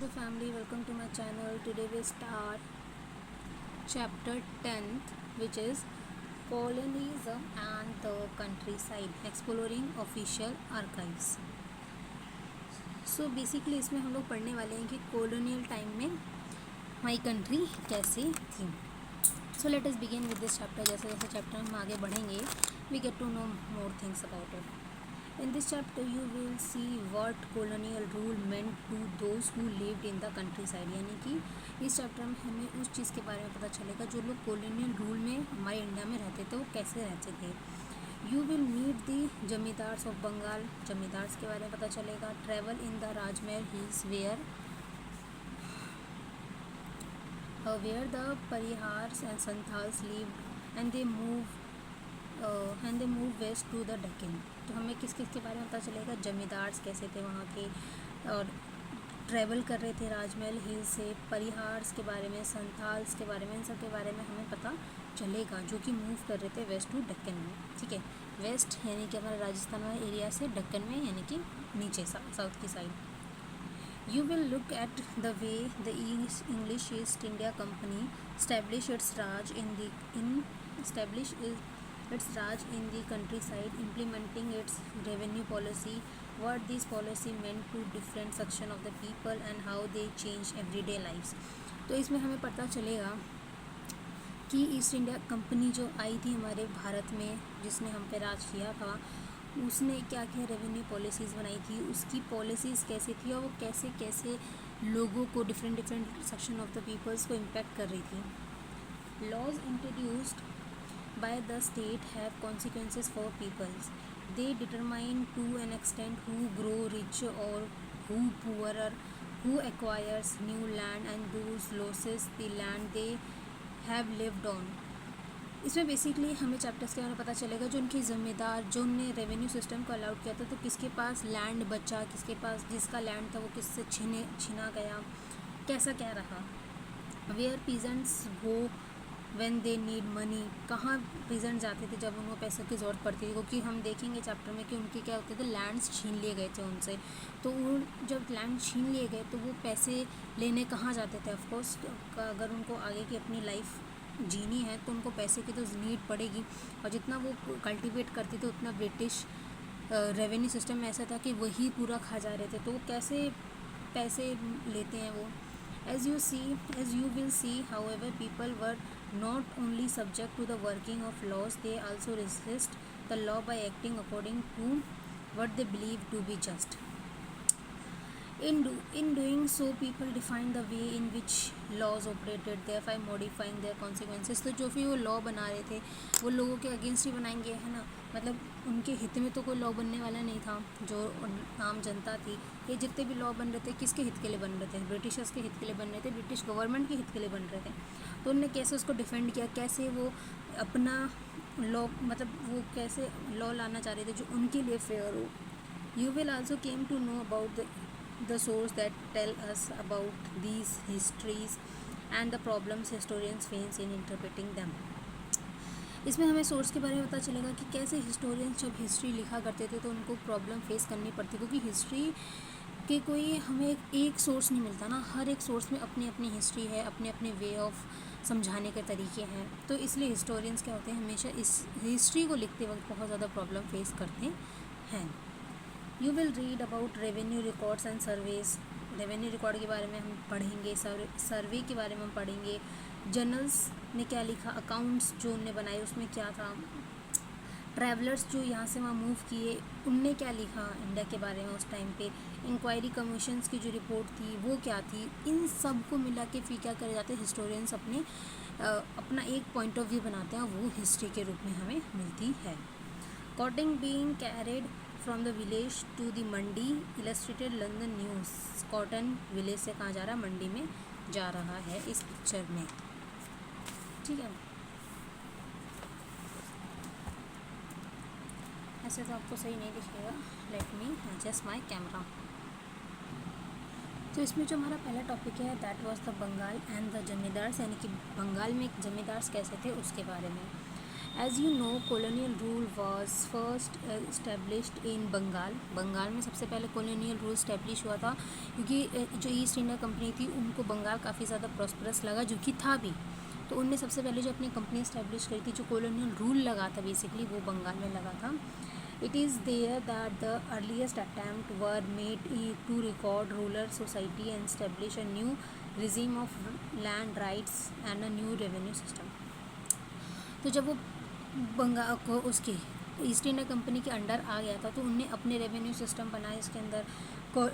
the family, welcome to my channel. Today we start chapter 10th, which is colonialism and the countryside, exploring official archives. So basically इसमें हम लोग पढ़ने वाले हैं कि colonial time में हमारी कंट्री कैसे थी. So let us begin with this chapter. जैसे जैसे चैप्टर हम आगे बढ़ेंगे we get to know more things about it. In this chapter you will see what colonial rule meant to those who lived in the countryside. यानी कि इस chapter में हमें उस चीज़ के बारे में पता चलेगा जो लोग colonial rule में हमारे इंडिया में रहते थे वो कैसे रहते थे. You will meet the zamindars of Bengal. Zamindars के बारे में पता चलेगा. Travel in the Rajmahal hills where the Parihars and Santals lived and they moved west to the Deccan. तो हमें किस किस के बारे में पता चलेगा. जमींदार्स कैसे थे वहाँ के और ट्रैवल कर रहे थे राजमहल हिल से. परिहार्स के बारे में, संथाल्स के बारे में, इन सब के बारे में हमें पता चलेगा जो कि मूव कर रहे थे वेस्ट टू डेक्कन में. ठीक है, वेस्ट यानी कि हमारे राजस्थान वाले एरिया से डेक्कन में यानी कि नीचे साउथ की side. You will look at the way the English East India Company established its Raj in the countryside, implementing its revenue policy, what this policy meant to different section of the people and how they changed everyday lives. तो इसमें हमें पता चलेगा कि east India company जो आई थी हमारे भारत में, जिसने हम पे राज किया था, उसने क्या क्या रेवेन्यू पॉलिसीज़ बनाई थी, उसकी पॉलिसीज़ कैसी थी और वो कैसे कैसे लोगों को different section of the peoples को इम्पेक्ट कर रही थी. Laws introduced by the state have consequences for peoples. They determine to an extent who grow rich or who poorer, who acquires new land and who loses the land they have lived on. इसमें basically हमें chapters के बारे में पता चलेगा जो उनके ज़िम्मेदार, जो उनने रेवेन्यू सिस्टम को अलाउड किया था, तो किसके पास लैंड बचा, किसके पास जिसका लैंड था वो किससे छीना गया, कैसा क्या रहा. Where peasants go when they need money, कहाँ पीजेंट जाते थे जब उनको पैसों की ज़रूरत पड़ती थी. क्योंकि हम देखेंगे चैप्टर में कि उनके क्या होते थे, लैंड्स छीन लिए गए थे उनसे. तो उन जब लैंड छीन लिए गए तो वो पैसे लेने कहाँ जाते थे. ऑफकोर्स अगर उनको आगे की अपनी लाइफ जीनी है तो उनको पैसे की तो नीड पड़ेगी. और जितना वो कल्टिवेट करते थे उतना ब्रिटिश रेवेन्यू सिस्टम में ऐसा था कि वही पूरा खा जा रहे थे. तो वो कैसे पैसे लेते हैं वो. As you will see, however, people were not only subject to the working of laws, they also resist the law by acting according to what they believe to be just. In doing so, people define the way in which laws operated, thereby modifying their consequences. तो जो भी वो law बना रहे थे वो लोगों के अगेंस्ट ही बनाएंगे, है ना. मतलब उनके हित में तो कोई लॉ बनने वाला नहीं था. जो आम जनता थी, ये जितने भी लॉ बन रहे थे किसके हित के लिए बन रहे थे, ब्रिटिशर्स के हित के लिए बन रहे थे, ब्रिटिश गवर्नमेंट के हित के लिए बन रहे थे. तो उनने कैसे उसको डिफेंड किया, कैसे वो अपना लॉ, मतलब वो कैसे लॉ लाना चाह रहे थे जो उनके लिए फेयर हो. You will also came to know about the source that tell us about these histories and the problems historians face in interpreting them. इसमें हमें सोर्स के बारे में पता चलेगा कि कैसे हिस्टोरियंस जब हिस्ट्री लिखा करते थे तो उनको प्रॉब्लम फेस करनी पड़ती, क्योंकि हिस्ट्री के कोई हमें एक सोर्स नहीं मिलता ना. हर एक सोर्स में अपनी अपनी हिस्ट्री है, अपने अपने वे ऑफ समझाने के तरीके हैं. तो इसलिए हिस्टोरियंस क्या होते हैं, हमेशा इस हिस्ट्री को लिखते वक्त बहुत ज़्यादा प्रॉब्लम फेस करते हैं. You will read about revenue records and surveys. Revenue record के बारे में हम पढ़ेंगे, सर्वे के बारे में हम पढ़ेंगे. जर्नल्स ने क्या लिखा, अकाउंट्स जो उनने बनाए उसमें क्या था. ट्रैवलर्स जो यहाँ से वहाँ मूव किए उनने क्या लिखा इंडिया के बारे में उस टाइम पे. इंक्वायरी कमीशंस की जो रिपोर्ट थी वो क्या थी. इन सब को मिला के फिर क्या करे जाते हैं, हिस्टोरियंस अपना एक पॉइंट ऑफ व्यू बनाते हैं, वो हिस्ट्री के रूप में हमें मिलती है. Cotton being carried from the village to the mandi, illustrated London News. Cotton village से कहाँ जा रहा है, मंडी में जा रहा है इस पिक्चर में. ठीक है, ऐसे तो आपको सही नहीं दिखेगा. Let me adjust my camera. तो इसमें जो हमारा पहला टॉपिक है that was the Bengal and the zamindars, यानी कि बंगाल में जमींदार्स कैसे थे उसके बारे में. As you know colonial rule was first established in Bengal. Bengal में सबसे पहले कॉलोनियल रूल इस्टेब्लिश हुआ था, क्योंकि जो ईस्ट इंडिया कंपनी थी उनको बंगाल काफ़ी ज़्यादा प्रॉस्परस लगा, जो कि था भी। तो उनने सबसे पहले जो अपनी कंपनी इस्टेब्लिश करी थी, जो कॉलोनियल रूल लगा था बेसिकली, वो बंगाल में लगा था। It is there that the earliest attempt were made to record rural society and establish a new regime of land rights and a new revenue system। तो जब वो बंगाल को उसके ईस्ट इंडिया कंपनी के अंडर आ गया था, तो उनने अपने रेवेन्यू सिस्टम बनाए। इसके अंदर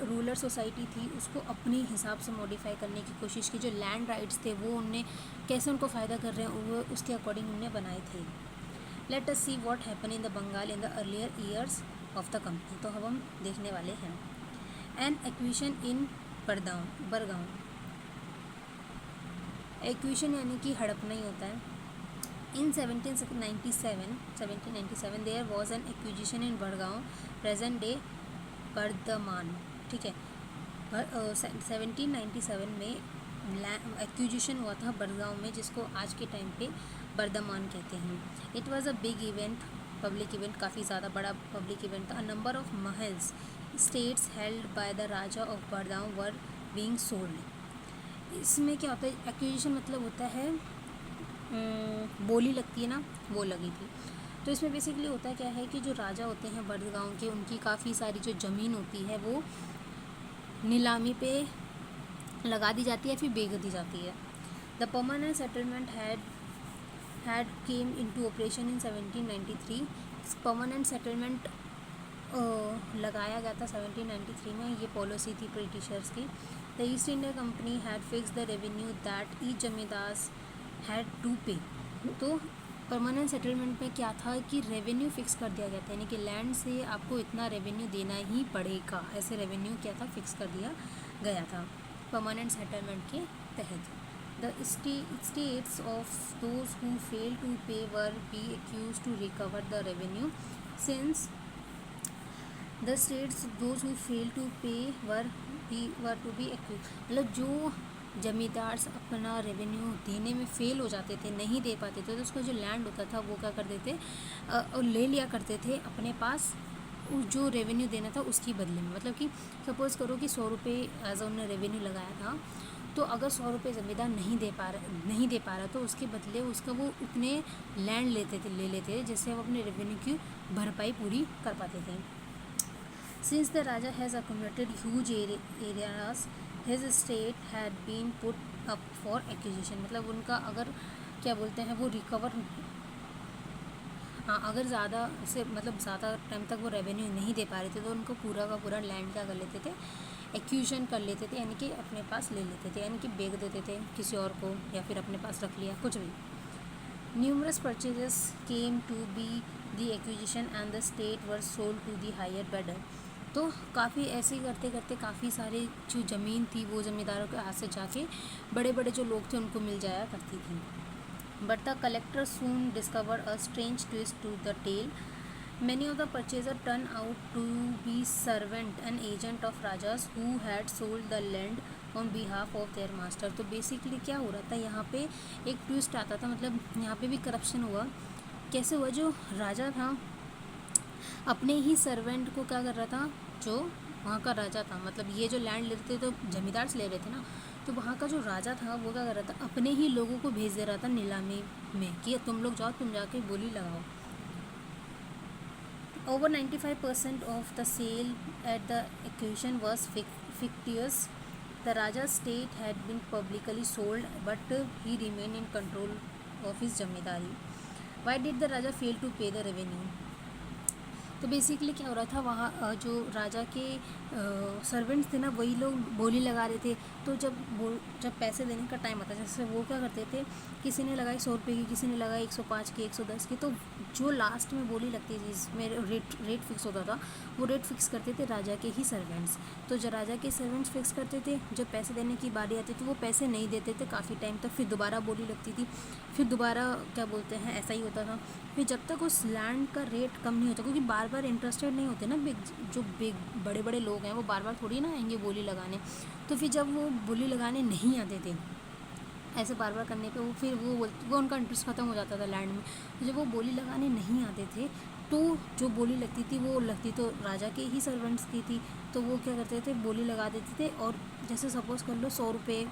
रूलर सोसाइटी थी, उसको अपने हिसाब से मॉडिफाई करने की कोशिश की। जो लैंड राइट्स थे वो उनने कैसे उनको फ़ायदा कर रहे हैं वो उसके अकॉर्डिंग उनने बनाए थे। Let us see what happen in the Bengal in the earlier years of the company. तो अब हम देखने वाले हैं an acquisition in Burdwan. Acquisition यानी कि हड़पना ही होता है। In 1797 there was an acquisition in Burdwan, present day Bardhaman. ठीक है, 1797 में एक्विजिशन हुआ था बड़गांव में, जिसको आज के टाइम पे बर्धमान कहते हैं। It was a big event, public event, काफ़ी ज़्यादा बड़ा पब्लिक इवेंट था। A number of mahals estates held by the raja of Badgaon were being sold. इसमें क्या होता है, एक्विजिशन मतलब होता है बोली लगती है ना, वो लगी थी। तो इसमें बेसिकली होता क्या है कि जो राजा होते हैं बड़गांव के, उनकी काफ़ी सारी जो ज़मीन होती है वो नीलामी पे लगा दी जाती है, फिर बेच दी जाती है। The permanent settlement had came into operation in 1793। Permanent settlement लगाया गया था 1793 में। ये पॉलिसी थी ब्रिटिशर्स की। The east India company had fix the revenue that each जमींदार हैड टू पे। तो परमानेंट सेटलमेंट में क्या था कि रेवेन्यू फिक्स कर दिया गया था, यानी कि लैंड से आपको इतना रेवेन्यू देना ही पड़ेगा, ऐसे रेवेन्यू क्या था फिक्स कर दिया गया था परमानेंट सेटलमेंट के तहत। The estates of those who fail to pay were be accused to recover the revenue since the estates those who fail to pay were to be accused. मतलब जो जमींदार अपना रेवेन्यू देने में फ़ेल हो जाते थे, नहीं दे पाते थे, तो उसका जो लैंड होता था वो क्या करते थे और ले लिया करते थे अपने पास, जो रेवेन्यू देना था उसकी बदले में। मतलब कि सपोज़ करो कि 100 रुपये एज उन्होंने रेवेन्यू लगाया था, तो अगर 100 रुपये ज़मींदार नहीं दे पा रहा तो उसके बदले उसका वो उतने लैंड ले लेते थे जिससे वो अपने रेवेन्यू की भरपाई पूरी कर पाते थे। Since the Raja has accommodated huge areas his state had been put up for acquisition. मतलब उनका अगर क्या बोलते हैं वो रिकवर, हाँ, अगर ज़्यादा से मतलब ज़्यादा टाइम तक वो रेवेन्यू नहीं दे पा रहे थे तो उनको पूरा का पूरा लैंड क्या कर लेते थे, एक्विजिशन कर लेते थे, यानी कि अपने पास ले लेते थे, यानी कि बेच देते थे किसी और को या फिर अपने पास रख लिया, कुछ भी। Numerous purchases came to be the acquisition and the estates were sold to the higher bidder. तो काफ़ी ऐसे ही करते करते काफ़ी सारे जो ज़मीन थी वो ज़मींदारों के हाथ से जाके बड़े बड़े जो लोग थे उनको मिल जाया करती थी। But the collector soon discover a strange twist to the tale. Many of the purchaser turn out to be servant and agent of Rajas who had sold the land on behalf of their master. तो basically क्या हो रहा था, यहाँ पे एक twist आता था, मतलब यहाँ पे भी करप्शन हुआ। कैसे हुआ, जो राजा था अपने ही सर्वेंट को क्या कर रहा था, जो वहाँ का राजा था, मतलब ये जो लैंड लेते थे तो जमींदार से ले रहे थे ना, तो वहाँ का जो राजा था वो क्या कर रहा था, अपने ही लोगों को भेज दे रहा था नीलामी में कि तुम लोग जाओ, तुम जाके बोली लगाओ। Over 95% of the sale at the acquisition was fictitious. The Raja's state had been publicly sold, but he remained in control of his zamindari. Why did the Raja fail to pay the revenue? तो basically क्या हो रहा था, वहाँ जो राजा के servants थे ना, वही लोग बोली लगा रहे थे। तो जब पैसे देने का टाइम आता, जैसे वो क्या करते थे, किसी ने लगाई 100 रुपये की, किसी ने लगाई 105 की, 110 की, तो जो लास्ट में बोली लगती थी जिसमें रेट फिक्स होता था, वो रेट फिक्स करते थे राजा के ही सर्वेंट्स। तो जो राजा के सर्वेंट्स फिक्स करते थे, जब पैसे देने की बारी आती थी वो पैसे नहीं देते थे काफ़ी टाइम तक, फिर दोबारा बोली लगती थी, फिर दोबारा क्या बोलते हैं ऐसा ही होता था। फिर जब तक उस लैंड का रेट कम नहीं होता, क्योंकि बार बार इंटरेस्टेड नहीं होते ना जो बड़े बड़े लोग हैं, वो बार बार थोड़ी ना आएंगे बोली लगाने। तो फिर जब वो बोली लगाने नहीं आते थे ऐसे बार बार करने पे वो उनका इंटरेस्ट ख़त्म हो जाता था लैंड में। तो जब वो बोली लगाने नहीं आते थे तो जो बोली लगती थी वो लगती तो राजा के ही सर्वेंट्स की थी, तो वो क्या करते थे, बोली लगा देते थे। और जैसे सपोज़ कर लो 100 रुपये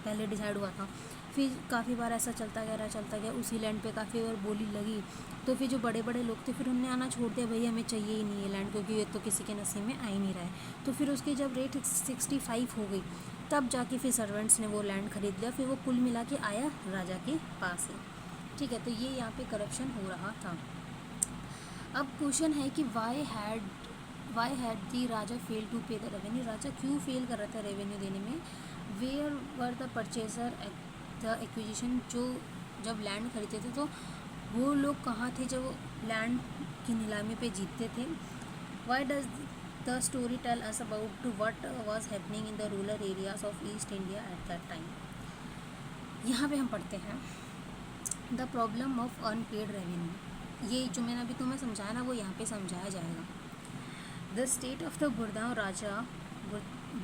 पहले डिसाइड हुआ था, फिर काफ़ी बार ऐसा चलता गया, उसी लैंड पे काफ़ी बार बोली लगी, तो फिर जो बड़े बड़े लोग थे फिर उन्होंने आना छोड़ दिया, भाई हमें चाहिए ही नहीं है लैंड, क्योंकि ये तो किसी के नसीब में आ ही नहीं रहा है। तो फिर उसकी जब रेट 65 हो गई तब जाके फिर सर्वेंट्स ने वो लैंड खरीद लिया, फिर वो कुल मिला के आया राजा के पास ही। ठीक है, तो ये यहाँ पे करप्शन हो रहा था। अब क्वेश्चन है कि why had the raja fail to pay the revenue, राजा क्यों फेल कर रहा था रेवेन्यू देने में। Where were the purchaser the acquisition, जो जब लैंड खरीदते थे तो वो लोग कहाँ थे जब वो लैंड की नीलामी पे जीतते थे। Why does the story tell us about what was happening in the rural areas of east India at that time. यहाँ पे हम पढ़ते हैं the problem of unpaid revenue. ये जो मैंने अभी तुम्हें समझाया ना वो यहाँ पे समझाया जाएगा। The state of the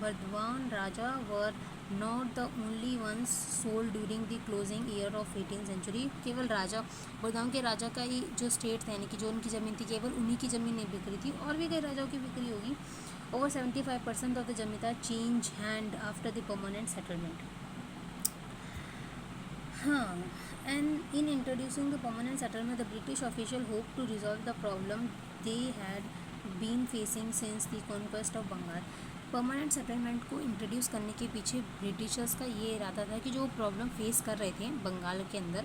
Burdwan raja were not the only ones sold during the closing year of 18th century. केवल राजा बर्दवान के राजा का ही जो स्टेट था, यानी कि जो उनकी ज़मीन थी, केवल उन्हीं की ज़मीन नहीं बिक रही थी, और भी कई राजाओं की बिक्री होगी। ओवर 75% ऑफ द जमींदार change hand after the permanent settlement. हाँ, and in introducing the permanent settlement, the British official hoped to resolve the problem they had been facing since the conquest of Bengal. Permanent settlement को introduce करने के पीछे Britishers का ये इरादा था कि जो प्रॉब्लम फेस कर रहे थे बंगाल के अंदर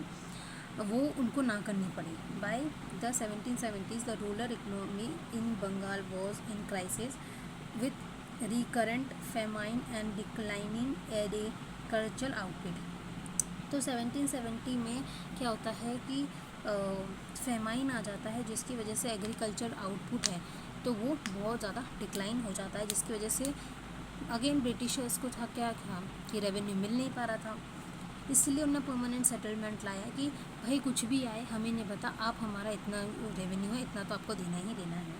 वो उनको ना करनी पड़े। By the 1770s the rural economy in Bengal was in crisis with recurrent famine and declining agricultural output. तो 1770 में क्या होता है कि फेमाइन आ जाता है, जिसकी वजह से एग्रीकल्चर आउटपुट है तो वो बहुत ज़्यादा डिक्लाइन हो जाता है, जिसकी वजह से अगेन ब्रिटिशर्स को था क्या कि रेवेन्यू मिल नहीं पा रहा था। इसलिए उन्होंने परमानेंट सेटलमेंट लाया कि भाई कुछ भी आए हमें नहीं पता, आप हमारा इतना रेवेन्यू है, इतना तो आपको देना ही देना है।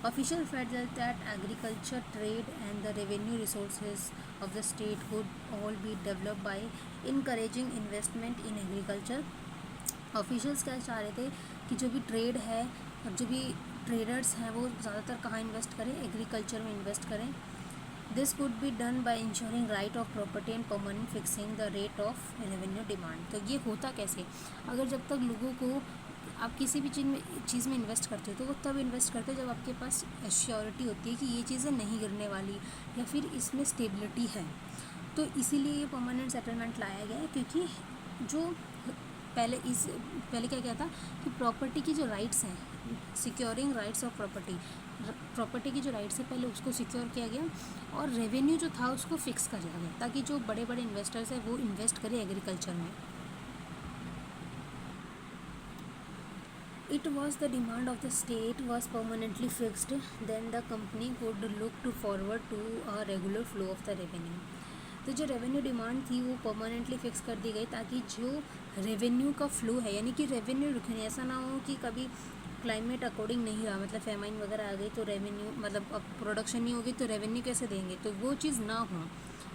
Officials felt that agriculture, trade and the revenue resources of the state would all be developed by encouraging investment in agriculture. Officials क्या चाह रहे थे कि जो भी ट्रेड है और जो भी ट्रेडर्स हैं वो ज़्यादातर कहाँ इन्वेस्ट करें, एग्रीकल्चर में इन्वेस्ट करें। This could be done by ensuring right of property and permanent fixing the rate of revenue demand. तो ये होता कैसे, अगर जब तक लोगों को आप किसी भी चीज़ में इन्वेस्ट करते हो तो वो तब इन्वेस्ट करते हो जब आपके पास एश्योरिटी होती है कि ये चीज़ें नहीं गिरने वाली या फिर इसमें स्टेबिलिटी है। तो इसीलिए ये परमानेंट सेटलमेंट लाया गया है, क्योंकि जो पहले क्या था कि प्रॉपर्टी की जो राइट्स हैं, सिक्योरिंग राइट्स ऑफ प्रॉपर्टी की जो राइट्स है पहले उसको सिक्योर किया गया, और रेवेन्यू जो था उसको फिक्स कर दिया गया ताकि जो बड़े बड़े इन्वेस्टर्स हैं वो इन्वेस्ट करें एग्रीकल्चर में। It was the demand of the state was permanently fixed, then the company could look to forward to a regular flow of the revenue. तो जो रेवेन्यू डिमांड थी वो परमानेंटली फिक्स कर दी गई ताकि जो रेवेन्यू का फ्लो है, यानी कि रेवेन्यू रुकने, ऐसा ना हो कि कभी क्लाइमेट अकॉर्डिंग नहीं रहा, मतलब फेमाइन वगैरह आ गई तो रेवेन्यू, मतलब अब प्रोडक्शन नहीं होगी तो रेवेन्यू कैसे देंगे, तो वो चीज़ ना हो,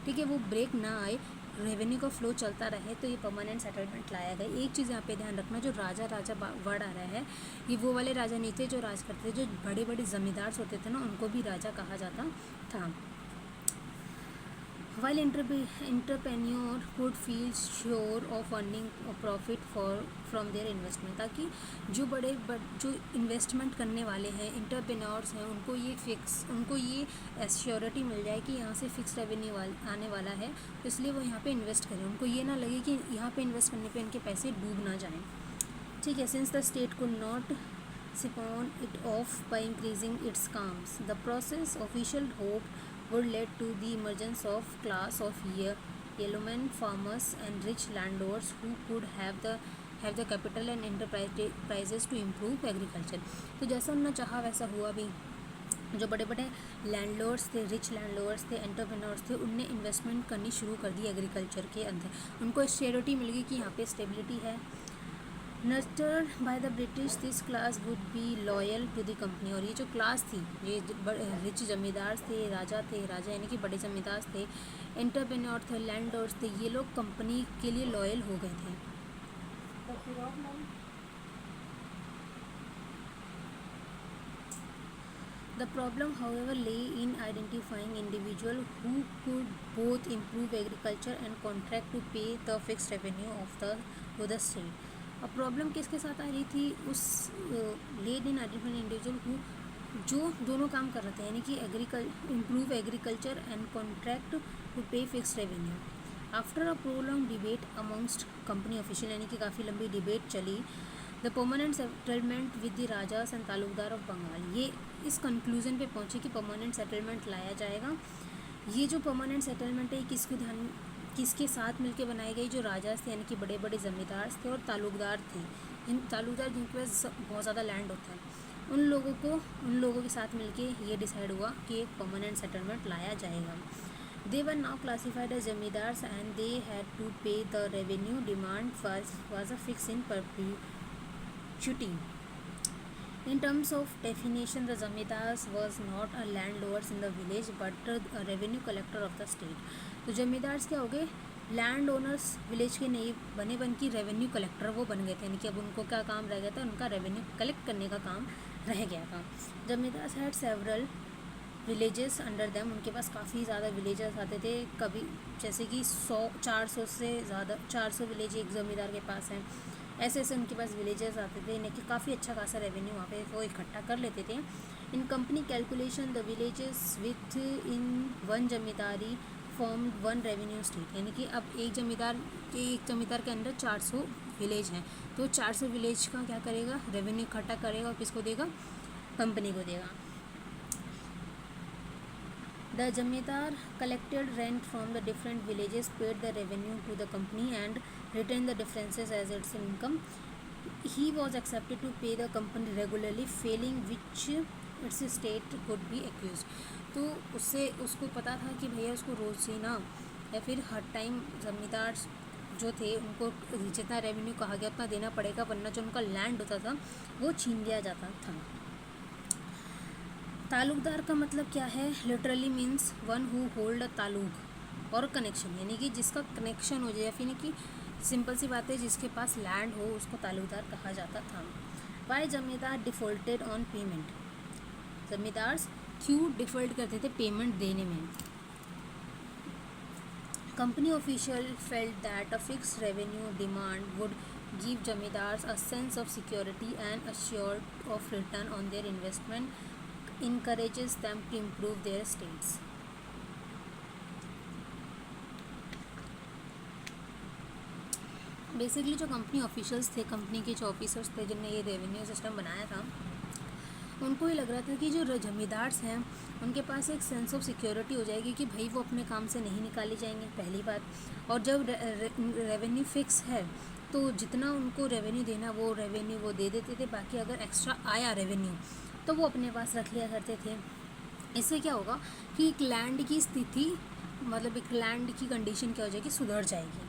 ठीक है, वो ब्रेक ना आए, रेवेन्यू का फ्लो चलता रहे, तो ये परमानेंट सेटलमेंट लाया गया। एक चीज़ यहाँ पे ध्यान रखना, जो राजा वर्ड आ रहा है ये वो वाले राजा नहीं थे जो राज करते थे, जो बड़े बड़े ज़मींदार होते थे ना उनको भी राजा कहा जाता था। While entrepreneur could feel sure of earning a profit from their investment, ताकि जो इन्वेस्टमेंट करने वाले हैं, इंटरप्रेन्योर्स हैं, उनको ये एश्योरिटी मिल जाए कि यहाँ से फिक्स रेवेन्यू आने वाला है, तो इसलिए वो यहाँ पे इन्वेस्ट करें, उनको ये ना लगे कि यहाँ पे इन्वेस्ट करने पे इनके पैसे डूब ना जाएं। ठीक है, since the state could not siphon it off by increasing its claims, the process official hoped would lead to the emergence of class of yeoman farmers and rich landlords who could have the capital and enterprises to improve agriculture. तो जैसा उन्होंने चाहा वैसा हुआ भी, जो बड़े बड़े लैंडलॉर्ड्स थे, रिच लैंडलॉर्ड्स थे, एंटरप्रेन्योर्स थे, उनने इन्वेस्टमेंट करनी शुरू कर दी एग्रीकल्चर के अंदर। उनको श्योरिटी मिल गई कि यहाँ पे स्टेबिलिटी है, nurtured by the British this class would be loyal to the company. और ये जो क्लास थी, ये रिच जमींदार थे, राजा यानी कि बड़े जमींदार थे, एंटरप्रेन्योर थे, लैंडलॉर्ड्स थे, ये लोग कंपनी के लिए लॉयल हो गए थे। The problem, however, lay in identifying individuals who could both improve agriculture and contract to pay the fixed revenue of the state. अब प्रॉब्लम किसके साथ आ रही थी? उस lay in identifying individual who जो दोनों काम कर रहे थे, यानी कि improve agriculture and contract to pay fix revenue. After a prolong debate amongst company official, यानी कि काफ़ी लंबी डिबेट चली, the permanent settlement with the rajas and talukdars of Bengal, ये इस कंक्लूजन पे पहुंचे कि परमानेंट सेटलमेंट लाया जाएगा। ये जो परमानेंट सेटलमेंट है किसके साथ मिलके बनाई गई? जो राजास थे, यानी कि बड़े बड़े ज़मींदार थे, और तालुकदार थे, तालुकदार जिनके पास बहुत ज़्यादा लैंड होता है, उन लोगों के साथ मिलके ये डिसाइड हुआ कि एक परमानेंट सेटलमेंट लाया जाएगा। They were now classified as zamindars and they had to pay the revenue. Demand was a fix in perpetuity. In terms of definition, the zamindars was not a landlords in the village but a revenue collector of the state. तो जमींदार्स क्या हो गए? Land owners village के नहीं बने, बन की revenue collector वो बन गए थे, यानी कि अब उनको क्या काम रह गया था? उनका रेवेन्यू कलेक्ट करने का काम रह गया था। Zamindars had several villages under them, उनके पास काफ़ी ज़्यादा विलेजेस आते थे, कभी जैसे कि 400 से ज़्यादा 400 विलेज एक ज़मींदार के पास हैं, ऐसे ऐसे उनके पास विलेजेस आते थे, यानी कि काफ़ी अच्छा खासा रेवेन्यू वहाँ पे वो इकट्ठा कर लेते थे। In company calculation the villages within one zamindari form one revenue estate, यानी कि अब एक जमींदार के अंदर 400 विलेज हैं, तो 400 विलेज का क्या करेगा? रेवेन्यू इकट्ठा करेगा और किसको देगा? कंपनी को देगा। The zamindar collected rent from the different villages, paid the revenue to the company and retained the differences as its income. He was accepted to pay the company regularly, failing which its state could be accused. तो उसको पता था कि भैया उसको रोज़ ही ना या फिर हर टाइम ज़मींदार जो थे उनको जितना रेवेन्यू कहा गया उतना देना पड़ेगा, वरना जो उनका लैंड होता था वो छीन लिया जाता था। तालुकदार का मतलब क्या है? Literally means one who hold a taluk और कनेक्शन, यानी कि जिसका कनेक्शन हो जाए, या फिर कि सिंपल सी बात है जिसके पास लैंड हो उसको तालुकदार कहा जाता था। वाई जमींदार डिफ़ॉल्टेड ऑन पेमेंट? जमींदार क्यों डिफ़ॉल्ट करते थे पेमेंट देने में? Company official felt that a fixed revenue demand would give zamindars a sense of security and assured of return on their investment, encourages them to improve their states. Basically जो company officials थे, company के जो officers थे जिनने ये revenue system बनाया था, उनको ही लग रहा था कि जो जमींदार्स हैं उनके पास एक सेंस ऑफ सिक्योरिटी हो जाएगी कि भाई वो अपने काम से नहीं निकाले जाएंगे, पहली बात। और जब रेवेन्यू फिक्स है तो जितना उनको रेवेन्यू देना वो रेवेन्यू वो दे देते थे, बाकी अगर एक्स्ट्रा आया रेवेन्यू तो वो अपने पास रख लिया करते थे। इससे क्या होगा कि एक लैंड की स्थिति, मतलब एक लैंड की कंडीशन क्या हो जाएगी? सुधर जाएगी।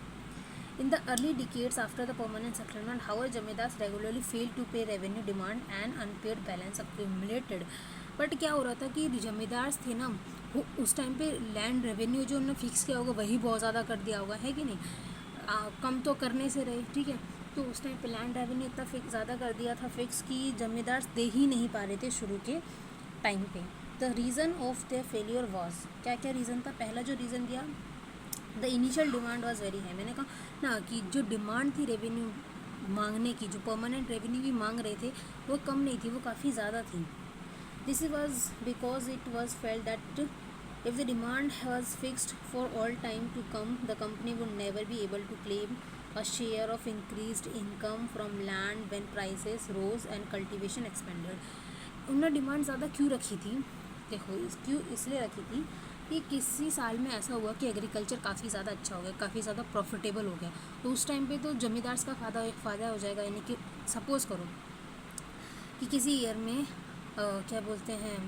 In the early decades after the permanent settlement, however zamindars regularly fail to pay revenue demand and unpaid balance accumulated. But क्या हो रहा था कि जमींदार्स थे ना, वो उस टाइम पे लैंड रेवेन्यू जो उन्होंने फिक्स किया होगा वही बहुत ज़्यादा कर दिया होगा, है कि नहीं? कम तो करने से रहे, ठीक है। तो उस टाइम पे लैंड रेवेन्यू इतना ज़्यादा कर दिया था फिक्स कि जमींदार दे ही नहीं पा रहे थे शुरू के टाइम पे। The reason of the failure was, क्या क्या रीज़न था? पहला जो रीज़न दिया, the initial demand was very high. मैंने कहा ना कि जो डिमांड थी रेवेन्यू मांगने की, जो परमानेंट रेवेन्यू भी मांग रहे थे वो कम नहीं थी, वो काफ़ी ज़्यादा थी। This was because it was felt that if the demand was fixed for all time to come, the company would never be able to claim a share of increased income from land when prices rose and cultivation expanded. उन्होंने demand ज़्यादा क्यों रखी थी? देखो क्यों इसलिए रखी थी कि किसी साल में ऐसा हुआ कि एग्रीकल्चर काफ़ी ज़्यादा अच्छा हो गया, काफ़ी ज़्यादा प्रॉफिटेबल हो गया, तो उस टाइम पे तो जमींदार्स का फ़ायदा हो जाएगा। यानी कि सपोज़ करो कि किसी ईयर में क्या बोलते हैं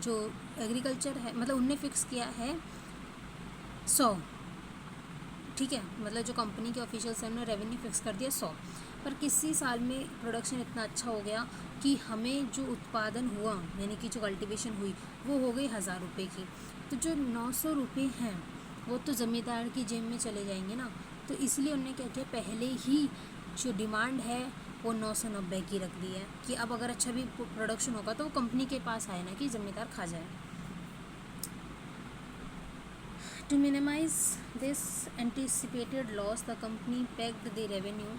जो एग्रीकल्चर है, मतलब उनने फिक्स किया है 100, ठीक है, मतलब जो कंपनी के ऑफिशियल्स हैं उन्होंने रेवेन्यू फिक्स कर दिया 100, पर किसी साल में प्रोडक्शन इतना अच्छा हो गया कि हमें जो उत्पादन हुआ यानी कि जो कल्टीवेशन हुई वो हो गई 1000 रुपये की। तो जो 900 रुपये हैं वो तो ज़मींदार की जेब में चले जाएंगे ना। तो इसलिए उन्होंने क्या किया, पहले ही जो डिमांड है वो 990 की रख दी है कि अब अगर अच्छा भी प्रोडक्शन होगा तो वो कंपनी के पास आए ना कि ज़मींदार खा जाए। To minimize this anticipated loss, the company pegged the revenue,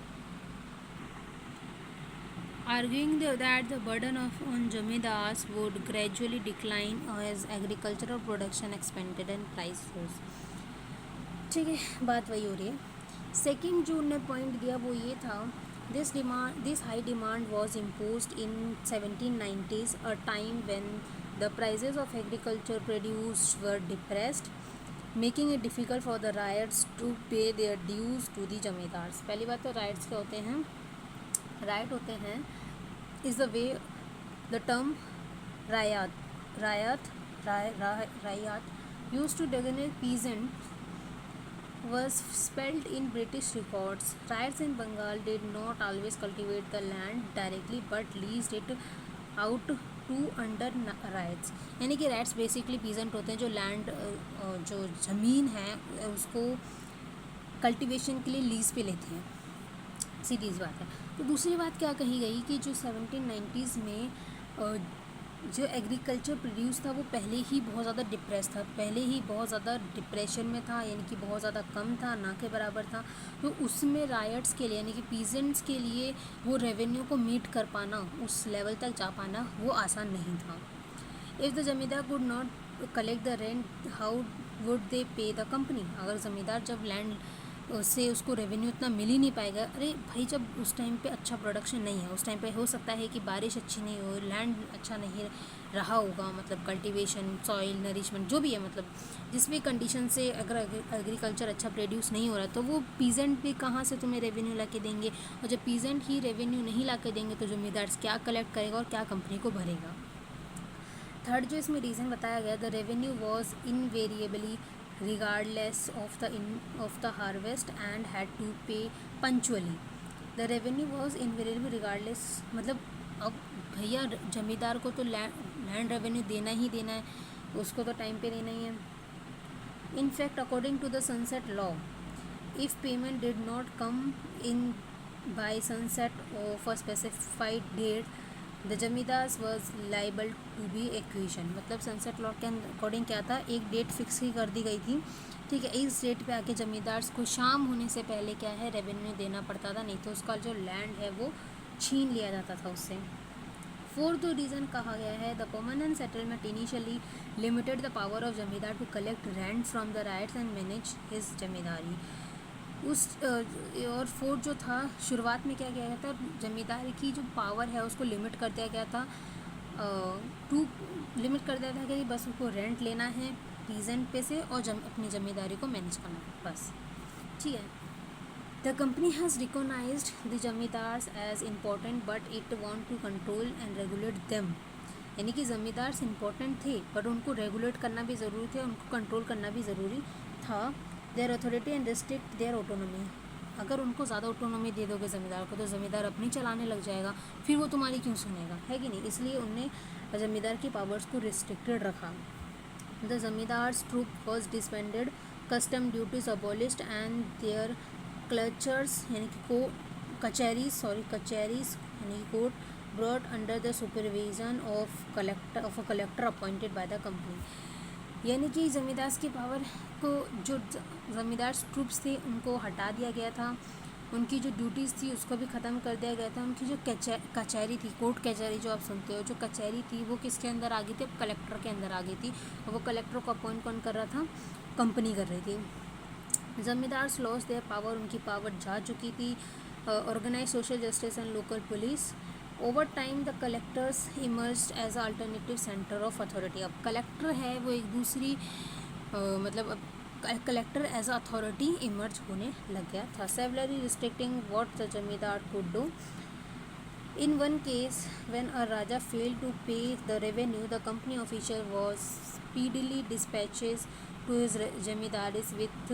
arguing that the burden on zamindars would gradually decline as agricultural production expanded and price rose। ठीक है, बात वही हो रही है। सेकेंड जो उन्होंने पॉइंट दिया वो ये था, this high demand was imposed in 1790s, a time when the prices of agriculture produce were depressed, making it difficult for the ryots to pay their dues to the zamindars. पहली बात तो राइट्स क्या होते हैं, राइट होते हैं is the way the term ryot use to designate peasant was spelled in British records. Riots in Bengal did not always cultivate the land directly but leased it out to under riots। यानी कि rights basically peasant होते हैं जो land जो ज़मीन है उसको cultivation के लिए लीज पे लेते हैं, सीधी बात है। तो दूसरी बात क्या कही गई कि जो 1790s में जो एग्रीकल्चर प्रोड्यूस था वो पहले ही बहुत ज़्यादा डिप्रेस था, पहले ही बहुत ज़्यादा डिप्रेशन में था, यानी कि बहुत ज़्यादा कम था, ना के बराबर था। तो उसमें रायट्स के लिए यानी कि पीजेंट्स के लिए वो रेवेन्यू को मीट कर पाना, उस लेवल तक जा पाना वो आसान नहीं था। If the zamindar could not collect the rent how would they पे द कंपनी। अगर ज़मींदार जब लैंड से उसको रेवेन्यू इतना मिल ही नहीं पाएगा, अरे भाई जब उस टाइम पे अच्छा प्रोडक्शन नहीं है, उस टाइम पे हो सकता है कि बारिश अच्छी नहीं हो, लैंड अच्छा नहीं रहा होगा, मतलब कल्टीवेशन, सॉइल, नरिशमेंट जो भी है, मतलब जिस भी कंडीशन से अगर एग्रीकल्चर अच्छा प्रोड्यूस नहीं हो रहा तो वो पीजेंट भी कहाँ से तुम्हें रेवेन्यू ला के देंगे, और जब पीजेंट ही रेवेन्यू नहीं ला के देंगे तो ज़मींदार क्या कलेक्ट करेगा और क्या कंपनी को भरेगा। थर्ड जो इसमें रीज़न बताया गया, the revenue was invariably regardless of the harvest and had to pay punctually। the revenue was invariably regardless, मतलब अब भैया जमींदार को तो लैंड रेवेन्यू देना ही देना है, उसको तो टाइम पे देना ही है। in fact according to the sunset law, if payment did not come in by sunset of a specified date, the zamindars was liable to be acquisition. मतलब सनसेट लॉ के अकॉर्डिंग क्या था, एक डेट फिक्स ही कर दी गई थी, ठीक है, इस डेट पे आके जमींदार्स को शाम होने से पहले क्या है रेवेन्यू देना पड़ता था, नहीं तो उसका जो लैंड है वो छीन लिया जाता था उससे। फोर्थ रीज़न कहा गया है, the permanent settlement initially limited the power of zamindar to collect rent from the ryots and manage his zamindari. उस और फोर्थ जो था, शुरुआत में क्या किया गया था, ज़मींदार की जो पावर है उसको लिमिट कर दिया गया था, लिमिट कर दिया था कि बस उसको रेंट लेना है पीजेंट पे से और अपनी ज़मींदारी को मैनेज करना है बस, ठीक है। The company has recognised the zamindars as important but it want to control and regulate them. यानी कि ज़मींदार्स इम्पोर्टेंट थे पर उनको रेगुलेट करना भी ज़रूरी था, उनको कंट्रोल करना भी ज़रूरी था। Their authority and restrict their autonomy. अगर उनको ज़्यादा ऑटोनॉमी दे दोगे ज़मींदार को तो ज़मींदार अपनी चलाने लग जाएगा, फिर वो तुम्हारी क्यों सुनेगा, है कि नहीं। इसलिए उनने ज़मींदार की पावर्स को रिस्ट्रिक्टेड रखा। The zamindars troop was disbanded, custom duties abolished and their cutcheries यानी कि कचहरीज यानी कि court brought under the supervision of a collector appointed by the company. यानी कि ज़मींदार की पावर को, जो ज़मींदार ट्रूप्स थे उनको हटा दिया गया था, उनकी जो ड्यूटीज़ थी उसको भी ख़त्म कर दिया गया था। उनकी जो कचहरी थी, कोर्ट कचहरी जो आप सुनते हो, जो कचहरी थी वो किसके अंदर आ गई थी, अब कलेक्टर के अंदर आ गई थी, और वो कलेक्टर को अपॉइंट कौन कर रहा था, कंपनी कर रही थी। ज़मींदार्स लॉस देयर पावर, उनकी पावर जा चुकी थी। Organise social justice and local police. Over time the collectors emerged as alternative centre of authority. अब कलेक्टर है वो एक दूसरी मतलब अब कलेक्टर एज अथॉरिटी इमर्ज होने लग गया था। Severely restricting what the zamindar could do. In one case when a raja failed to pay the revenue, the company official was speedily dispatches to his zamindaris with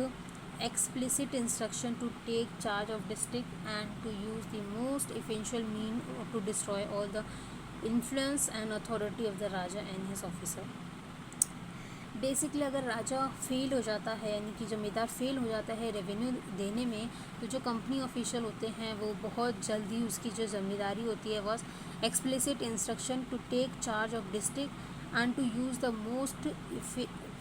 explicit instruction to take charge of district and to use the most effectual mean to destroy all the influence and authority of the Raja and his officer. Basically अगर राजा fail हो जाता है, यानी कि जमींदार fail हो जाता है रेवेन्यू देने में, तो जो कंपनी ऑफिशियल होते हैं वो बहुत जल्दी उसकी जो ज़िम्मेदारी होती है वह explicit instruction to take charge of district and to use the most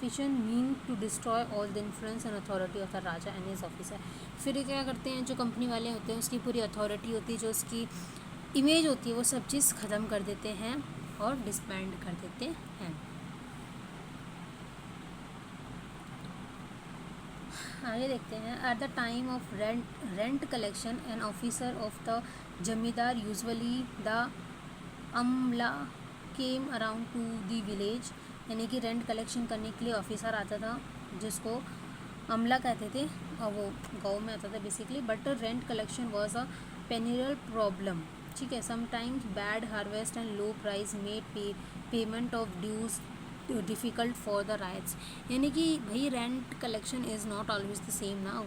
efficient mean to destroy all the influence and authority of the Raja and his officer. फिर ये क्या करते हैं, जो कंपनी वाले होते हैं उसकी पूरी अथॉरिटी होती है, जो उसकी इमेज होती है, वो सब चीज़ ख़त्म कर देते हैं और डिसबैंड कर देते हैं. आगे देखते हैं. At the time of rent collection an officer of the जमींदार यूजुअली द अमला came around two the village, यानी कि रेंट कलेक्शन करने के लिए ऑफिसर आता था जिसको अमला कहते थे और वो गाँव में आता था basically. But rent collection was a perennial problem. ठीक है. Sometimes bad harvest and low price made payment of dues difficult for the ryots. यानी कि भाई rent collection is not always the same ना.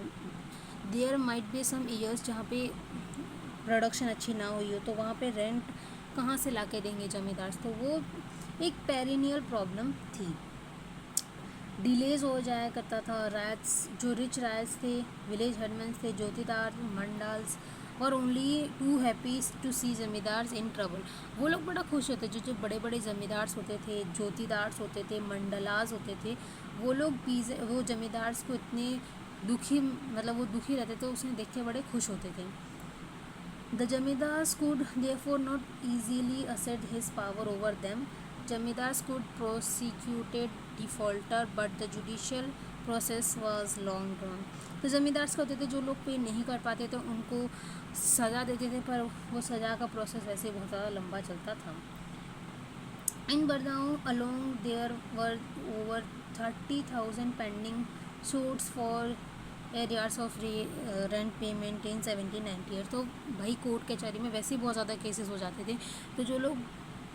There might be some years जहाँ पे production अच्छी ना हुई हो, तो वहाँ पे रेंट कहाँ से ला के देंगे जमींदार. तो वो एक पेरिनियल प्रॉब्लम थी. डिलेज हो जाया करता था. राइट्स जो रिच राइट्स थे, विलेज हेडमैन्स थे, जोतीदार, मंडल्स और only too happy to see zamindars in trouble. वो लोग बड़ा खुश होते. जो बड़े बड़े जमींदार्स होते थे, जोतीदार्स होते थे, मंडलास होते थे, वो लोग वो जमींदार्स को इतने दुखी, मतलब वो दुखी रहते थे, उसे देख के बड़े खुश होते थे. The zamindars could therefore not easily assert his power over them. Zamindars could prosecuted defaulter but the judicial process was long drawn. तो जमींदार्स होते थे जो लोग पे नहीं कर पाते तो उनको सज़ा देते थे, पर वो सज़ा का प्रोसेस वैसे बहुत ज़्यादा लंबा चलता था. In Burdwan along there were over 30,000 pending suits for arrears of rent payment in 1798. तो भाई कोर्ट कचहरी में वैसे ही बहुत ज़्यादा केसेस हो जाते थे. तो जो लोग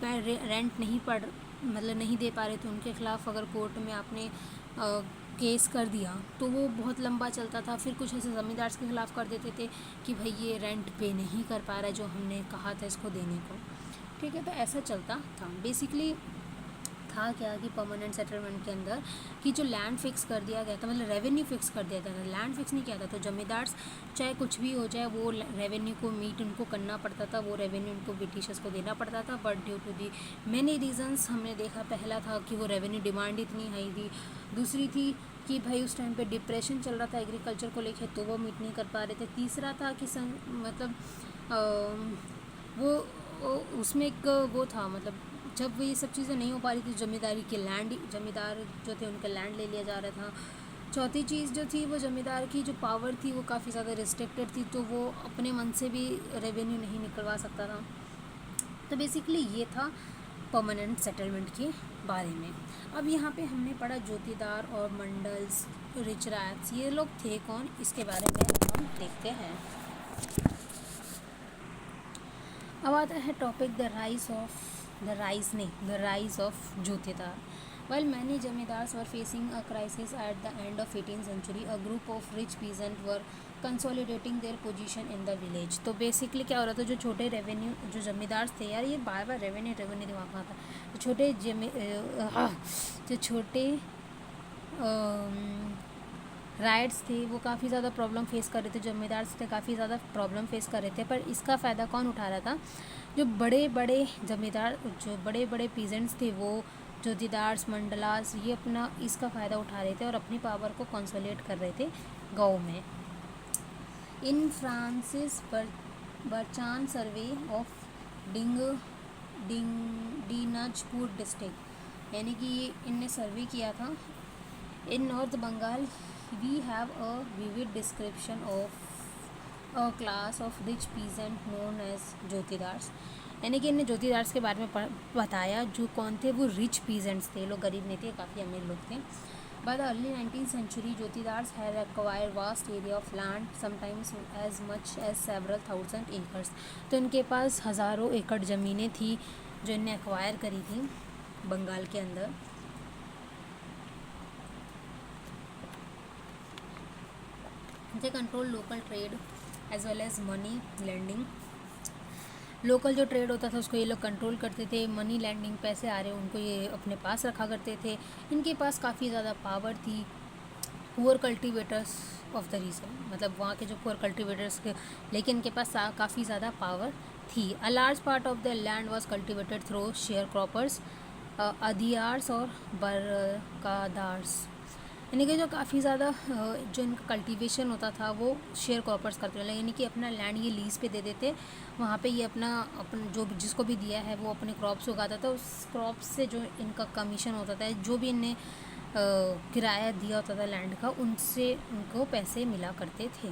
रेंट नहीं दे पा रहे थे, उनके ख़िलाफ़ अगर कोर्ट में आपने केस कर दिया तो वो बहुत लंबा चलता था. फिर कुछ ऐसे ज़मींदार के ख़िलाफ़ कर देते थे कि भाई ये रेंट पे नहीं कर पा रहा है जो हमने कहा था इसको देने को. ठीक है. तो ऐसा चलता था. बेसिकली था क्या कि परमानेंट सेटलमेंट के अंदर कि जो लैंड फिक्स कर दिया गया था, मतलब रेवेन्यू फिक्स कर दिया था, लैंड फिक्स नहीं किया था. तो जमींदार्स चाहे कुछ भी हो जाए वो रेवेन्यू को मीट उनको करना पड़ता था, वो रेवेन्यू उनको ब्रिटिशर्स को देना पड़ता था. But due to the many reasons हमने देखा, पहला था कि वो रेवेन्यू डिमांड इतनी हाई थी. दूसरी थी कि भाई उस टाइम पे डिप्रेशन चल रहा था एग्रीकल्चर को लेके, तो वो मीट नहीं कर पा रहे थे. तीसरा था कि वो उसमें एक वो था, मतलब जब ये सब चीज़ें नहीं हो पा रही थी, जमींदार जो थे उनका लैंड ले लिया जा रहा था. चौथी चीज़ जो थी वो जमींदार की जो पावर थी वो काफ़ी ज़्यादा रिस्ट्रिक्टेड थी, तो वो अपने मन से भी रेवेन्यू नहीं निकलवा सकता था. तो बेसिकली ये था परमानेंट सेटलमेंट के बारे में. अब यहाँ पे हमने पढ़ा जोतीदार और मंडल्स, रिच राइट्स, ये लोग थे कौन, इसके बारे में हम देखते हैं. अब आता है topic the rise of jotedar. While many zamindars were facing a crisis at the end of 18th century, a group of rich peasants were consolidating their position in the village. तो बेसिकली क्या हो रहा था, जो छोटे जो जमींदार थे, यार ये बार बार रेवेन्यू दिमाग में आता है. जो छोटे राइट्स थे वो काफ़ी ज़्यादा प्रॉब्लम फेस कर रहे थे. जमींदार थे काफ़ी ज़्यादा प्रॉब्लम फेस कर रहे थे, पर इसका फ़ायदा कौन उठा रहा था, जो बड़े बड़े पीजेंट्स थे, वो जोतीदार्स, मंडलास, ये अपना इसका फ़ायदा उठा रहे थे और अपनी पावर को कंसोलिडेट कर रहे थे गाँव में. In Francis Buchanan survey of Dinajpur district, यानी कि इनने सर्वे किया था. In north Bengal we have a vivid description of a class of rich peasant known as jotedars. यानी कि इन्हें जोतीदार्स के बारे में बताया. जो कौन थे, वो रिच पीजेंट्स थे, लोग गरीब नहीं थे, काफ़ी अमीर लोग थे. By the early 19th century jotedars had acquired vast area of land, sometimes as much as several thousand acres. तो इनके पास हज़ारों एकड़ ज़मीनें थी जो इनने एक्वायर करी थी बंगाल के अंदर. They control local trade as well as money lending. Local जो ट्रेड होता था उसको ये लोग कंट्रोल करते थे। मनी लैंडिंग, पैसे आ रहे हैं उनको ये अपने पास रखा करते थे। इनके पास काफ़ी ज़्यादा पावर थी। Poor cultivators of the region, मतलब वहाँ के जो पुअर कल्टिवेटर्स के, लेकिन इनके पास काफ़ी ज़्यादा पावर थी। A large part of the land was cultivated through share croppers, adhiyars और बरकादार्स। यानी कि जो काफ़ी ज़्यादा जो इनका कल्टीवेशन होता था वो शेयर क्रॉपर्स करते थे, यानी कि अपना लैंड ये लीज पे दे देते। वहाँ पे ये अपन जो जिसको भी दिया है वो अपने क्रॉप्स उगाता था। उस क्रॉप्स से जो इनका कमीशन होता था, जो भी इन्हें किराया दिया होता था लैंड का, उनसे उनको पैसे मिला करते थे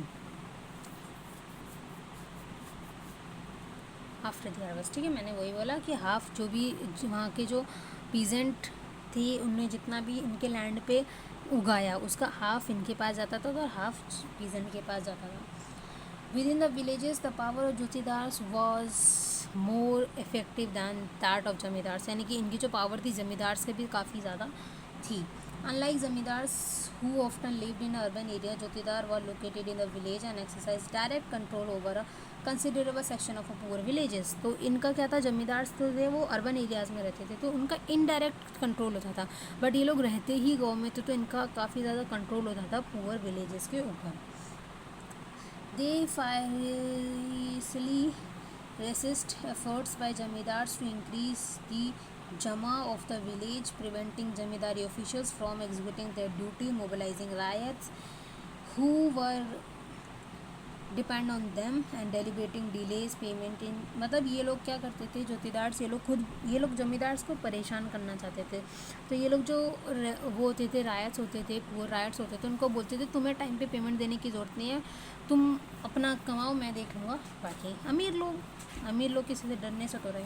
आफ्टर द हार्वेस्ट। ठीक है, मैंने वही बोला कि हाफ जो भी वहाँ के जो पीजेंट थे उनने जितना भी इनके लैंड पे उगाया उसका हाफ इनके पास जाता था और हाफ पीजेंट के पास जाता था। Within the villages the power of jotedars was more effective than that of zamindars, यानी कि इनकी जो पावर थी जमींदार से भी काफ़ी ज़्यादा थी। Unlike zamindars who often lived in urban area, जोतीदार were located in the village and exercised direct control over a considerable section of a poor villages। तो इनका क्या था, जमींदार तो थे वो अर्बन एरियाज़ में रहते थे तो उनका इनडायरेक्ट कंट्रोल होता था, बट ये लोग रहते ही गाँव में थे तो इनका काफ़ी ज़्यादा कंट्रोल होता था पुअर विलेजेस के ऊपर। दे फायरसली resist efforts by zamindars to increase the jama of the village, preventing zamindari officials from executing their duty, mobilizing riots who were depend on them and deliberating delays payment in, मतलब ये लोग क्या करते थे जोतीदार से, ये लोग जमींदार को परेशान करना चाहते थे। तो ये लोग जो वो होते थे रायट्स होते थे, पुअर रायट्स होते थे, उनको बोलते थे तुम्हें टाइम पे पेमेंट देने की ज़रूरत नहीं है, तुम अपना कमाओ मैं देख लूँगा। बाकी अमीर लोग किसी से डरने से तो रहे।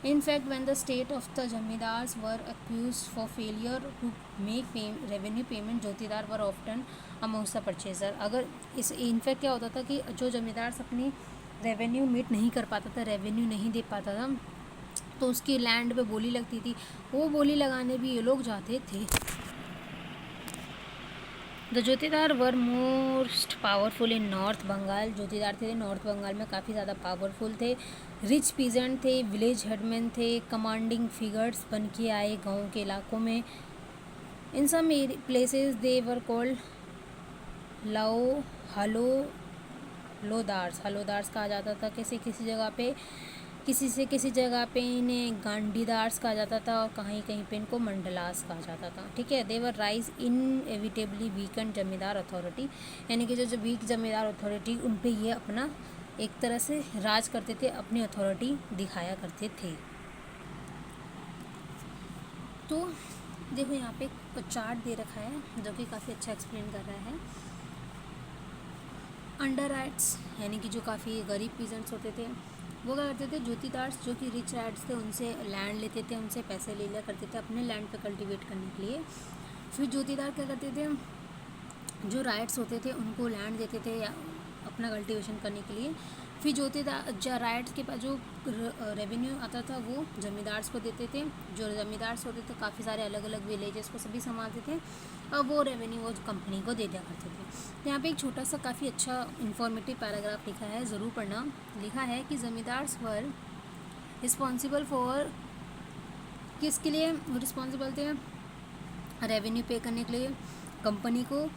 In fact, when the state of the zamindars were accused for failure to make revenue payment, जोतीदार were often amongst the purchaser। अगर इस इनफैक्ट क्या होता था कि जो जमींदार अपनी रेवेन्यू मीट नहीं कर पाता था, रेवेन्यू नहीं दे पाता था, तो उसकी लैंड पे बोली लगती थी, वो बोली लगाने भी ये लोग जाते थे। The jotedar were most powerful in north Bengal, jotedar थे नॉर्थ बंगाल में काफ़ी ज़्यादा पावरफुल थे। रिच पीजेंट थे, विलेज हेडमैन थे, कमांडिंग फिगर्स बन के आए गाँव के इलाकों में। इन some places they were called हलोदार्स कहा जाता था। किसी जगह पे इन्हें गांडीदार्स कहा जाता था और कहीं पे इनको मंडलास कहा जाता था। ठीक है, दे वर राइज इनएविटेबली वीकेंड जमींदार अथॉरिटी, यानी कि जो वीक जमींदार अथॉरिटी उन पे ये अपना एक तरह से राज करते थे, अपनी अथॉरिटी दिखाया करते थे। तो देखो यहाँ पे एक चार्ट दे रखा है जो कि काफ़ी अच्छा एक्सप्लेन कर रहा है। अंडर राइट्स यानी कि जो काफ़ी गरीब पीजेंट्स होते थे वो क्या करते थे, जोतीदार्स जो कि रिच राइट्स थे उनसे लैंड लेते थे, उनसे पैसे ले लिया करते थे अपने लैंड पे कल्टीवेट करने के लिए। फिर जोतीदार क्या करते थे, जो राइट्स होते थे उनको लैंड देते थे या अपना कल्टीवेशन करने के लिए। फिर जोतीदार राइट्स के पास जो रेवेन्यू आता था वो जमींदार्स को देते थे। जो जमींदार्स होते थे काफ़ी सारे अलग अलग विलेजेस को सभी संभालते थे और वो रेवेन्यू वो कंपनी को दे दिया करते थे। तो यहाँ पे एक छोटा सा काफ़ी अच्छा इन्फॉर्मेटिव पैराग्राफ लिखा है, ज़रूर पढ़ना। लिखा है कि जमींदार्स वर रिस्पॉन्सिबल फॉर, किसके लिए रिस्पॉन्सिबल थे, रेवेन्यू पे करने के लिए, कंपनी को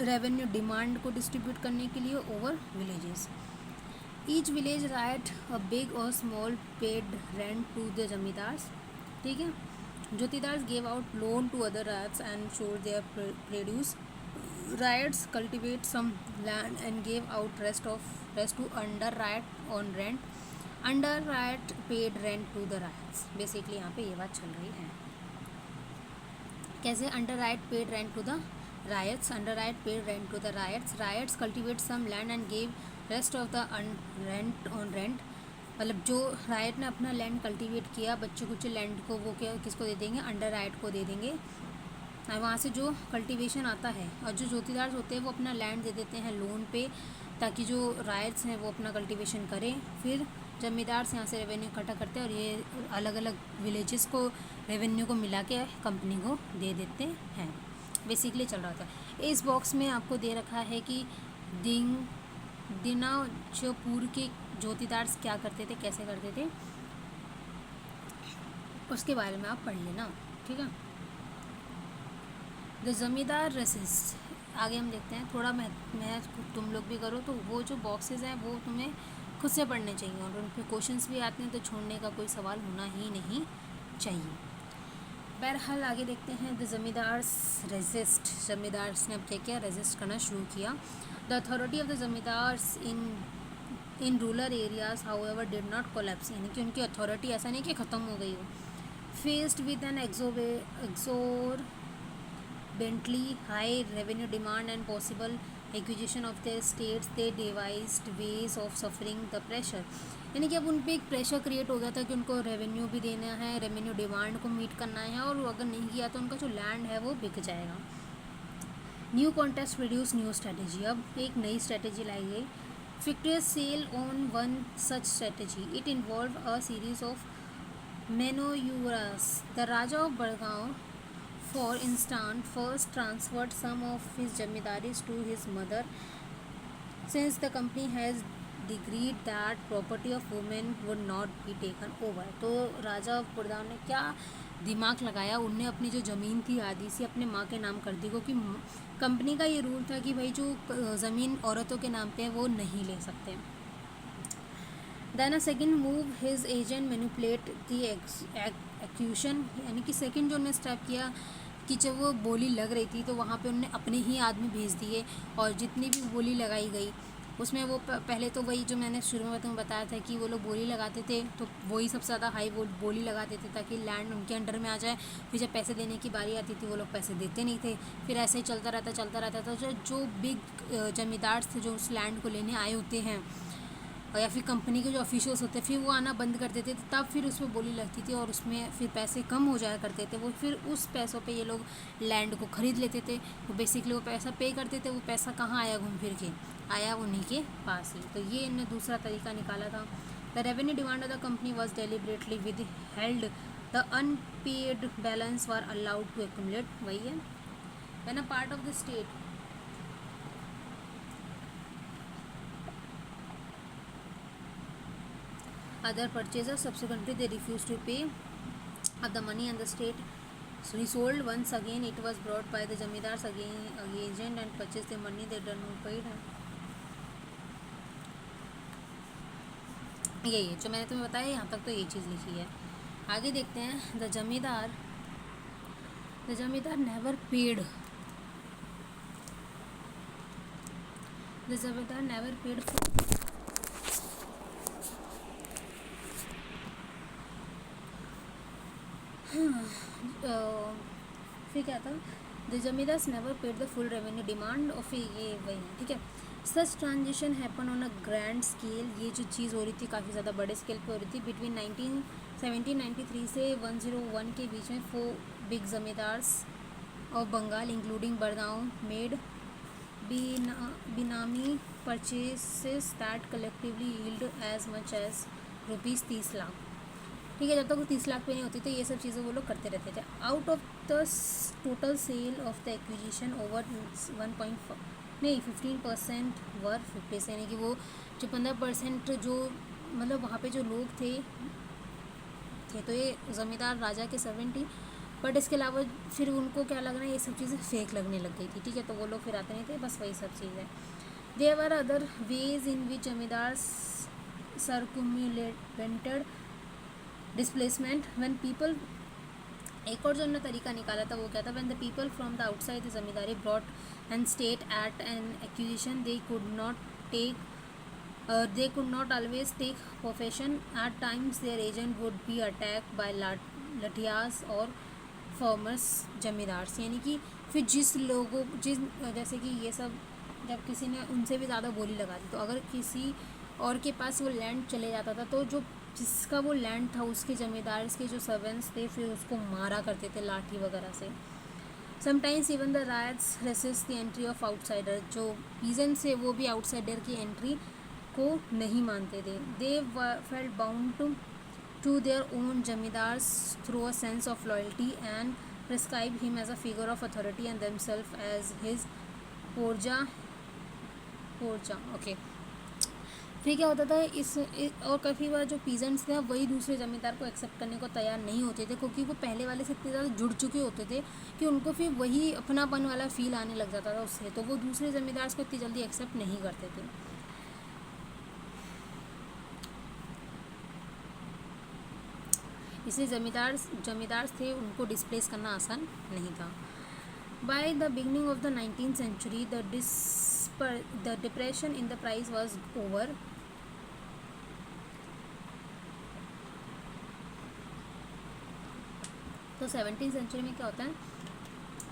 रेवेन्यू डिमांड को डिस्ट्रीब्यूट करने के लिए over villages. Each village ryot a big और small paid rent to the zamindars. ठीक है, jotedars gave out loan to other ryots and sold their produce. Ryots cultivate some land and gave out rest to under ryot on rent. Under ryot paid rent to the ryots. Basically यहाँ पे ये बात चल रही है। कैसे under ryot paid rent to the ryots, under ryot paid rent to the ryots. Ryots cultivate some land and gave rest of the rent on rent. मतलब जो राइट ने अपना लैंड कल्टीवेट किया, बच्चे कुछ लैंड को वो क्या किसको दे देंगे, अंडर राइट को दे देंगे। और वहाँ से जो कल्टीवेशन आता है, और जो जोतीदार होते हैं वो अपना लैंड दे देते हैं लोन पे, ताकि जो राइट्स हैं वो अपना कल्टीवेशन करें। फिर जमींदार से यहाँ से रेवेन्यू इकट्ठा करते हैं और ये अलग अलग विलेजेस को रेवेन्यू को मिला के कंपनी को दे देते हैं। बेसिकली चल रहा था। इस बॉक्स में आपको दे रखा है कि दिन दिनाजपुर के जोतीदार क्या करते थे, कैसे करते थे, उसके बारे में आप पढ़ लेना, ठीक है। द जमींदार रेसिस्ट, आगे हम देखते हैं। थोड़ा मैं तुम लोग भी करो, तो वो जो बॉक्सेस हैं वो तुम्हें खुद से पढ़ने चाहिए, और उन पर क्वेश्चंस भी आते हैं, तो छोड़ने का कोई सवाल होना ही नहीं चाहिए। बहरहाल आगे देखते हैं। द जमींदार्स रेजिस्ट, जमींदार्स ने अब क्या किया, रेजिस्ट करना शुरू किया। The authority of the zamindars in rural areas however did not collapse, यानी कि उनकी अथॉरिटी ऐसा नहीं कि ख़त्म हो गई हो। Faced with an exorbitantly high revenue demand and possible acquisition of their states, they devised ways of suffering the pressure, यानी कि अब उन पर एक प्रेशर क्रिएट हो गया था कि उनको रेवेन्यू भी देना है, रेवेन्यू डिमांड को मीट करना है, और अगर नहीं किया तो उनका जो लैंड है वो बिक जाएगा। New contest produce new strategy, अब एक नई स्ट्रेटेजी लाई गई। fictitious sale on one such strategy. It involved a series of maneuvers. The Raja of Bargaon, for instance, first transferred some of his जमींदारीज to his mother, since the company has decreed that property of women would not be taken over. तो राजा बड़गांव ने क्या दिमाग लगाया, उनने अपनी जो ज़मीन थी आधी सी अपने माँ के नाम कर दी, क्योंकि कंपनी का ये रूल था कि भाई जो ज़मीन औरतों के नाम पे है वो नहीं ले सकते। Then a second move, his agent manipulate the auction, यानी कि सेकेंड जो उन्होंने स्टेप किया कि जब वो बोली लग रही थी तो वहाँ पे उन्होंने अपने ही आदमी भेज दिए, और जितनी भी बोली लगाई गई उसमें वो पहले तो वही जो मैंने शुरू में तुम्हें बताया था कि वो लोग बोली लगाते थे, तो वही सबसे ज़्यादा हाई बोली लगाते थे ताकि लैंड उनके अंडर में आ जाए। फिर जब पैसे देने की बारी आती थी वो लोग पैसे देते नहीं थे, फिर ऐसे ही चलता रहता था। जो बिग जमींदार थे जो उस लैंड को लेने आए होते हैं, या फिर कंपनी के जो ऑफिशियल्स होते हैं, फिर वो आना बंद कर देते थे, तब फिर उसमें बोली लगती थी और उसमें फिर पैसे कम हो जाया करते थे। वो फिर उस पैसों पे ये लोग लैंड को ख़रीद लेते थे। वो बेसिकली वो पैसा पे करते थे, वो पैसा कहाँ आया, घूम फिर के आया उन्हीं के पास ही। तो ये इन्होंने दूसरा तरीका निकाला था। The revenue demand of the company was deliberately withheld, the unpaid balance were allowed to accumulate, वही है। When a part of the state other purchasers subsequently they refused to pay the money, and the state resold once again. It was brought by the zamindars agent and purchased the money they did not paid. यही है जो मैंने तुम्हें बताया, यहाँ तक तो ये चीज़ लिखी है। आगे देखते हैं। The zamindar never paid, the zamindar never paid फिर क्या था, the zamindars never paid the full revenue demand of, ये वही है, ठीक है। Such transition happen on a grand scale, ये जो चीज़ हो रही थी काफ़ी ज़्यादा बड़े स्केल पे हो रही थी। बिटवीन 1793 से 101 के बीच में 4 big zamindars of Bengal including Badgaon made benami purchases that collectively yield as much as ₹30 lakh, ठीक है। जब तक वो 30 लाख पे नहीं होती तो ये सब चीज़ें वो लोग करते रहते थे। Out of the total sale of the acquisition over 15% वर 50 से, यानी कि वो जो 15% जो मतलब वहाँ पे जो लोग थे तो ये ज़मींदार राजा के सर्वेंट ही, बट इसके अलावा फिर उनको क्या लग रहा है, ये सब चीज़ें फेक लगने लग गई थी, ठीक है। तो वो लोग फिर आते नहीं थे, बस वही सब चीज़ है। There were other ways in which zamindar circumvented displacement when people, एक और जो उन्होंने तरीका निकाला था वो क्या था, when the people from the outside the zamindari brought and state at an acquisition, they could not always take possession. At times their agent would be attacked by लठियास और फॉर्मर्स जमींदार्स, यानी कि फिर जैसे कि ये सब जब किसी ने उनसे भी ज़्यादा बोली लगा दी, तो अगर किसी और के पास वो लैंड चले जाता था तो जो जिसका वो लैंड था उसके जमींदार के जो सर्वेंट्स थे फिर उसको मारा करते थे लाठी वगैरह से। Sometimes even the ryots resist the entry of outsider, जो पीजेंट से वो भी आउटसाइडर की एंट्री को नहीं मानते थे। They felt bound to their own zamindars through a sense of loyalty and prescribe him as a figure of authority and themself as his korcha, okay. फिर क्या होता था और काफ़ी बार जो पीजेंट्स थे वही दूसरे ज़मींदार को एक्सेप्ट करने को तैयार नहीं होते थे, क्योंकि वो पहले वाले से इतने ज़्यादा जुड़ चुके होते थे कि उनको फिर वही अपनापन वाला फील आने लग जाता था उससे, तो वो दूसरे ज़मींदार को इतनी जल्दी एक्सेप्ट नहीं करते थे। इसलिए जमींदार थे उनको डिस्प्लेस करना आसान नहीं था। By the beginning of the 19th century the depression in the price was over। तो 17th सेंचुरी में क्या होता है,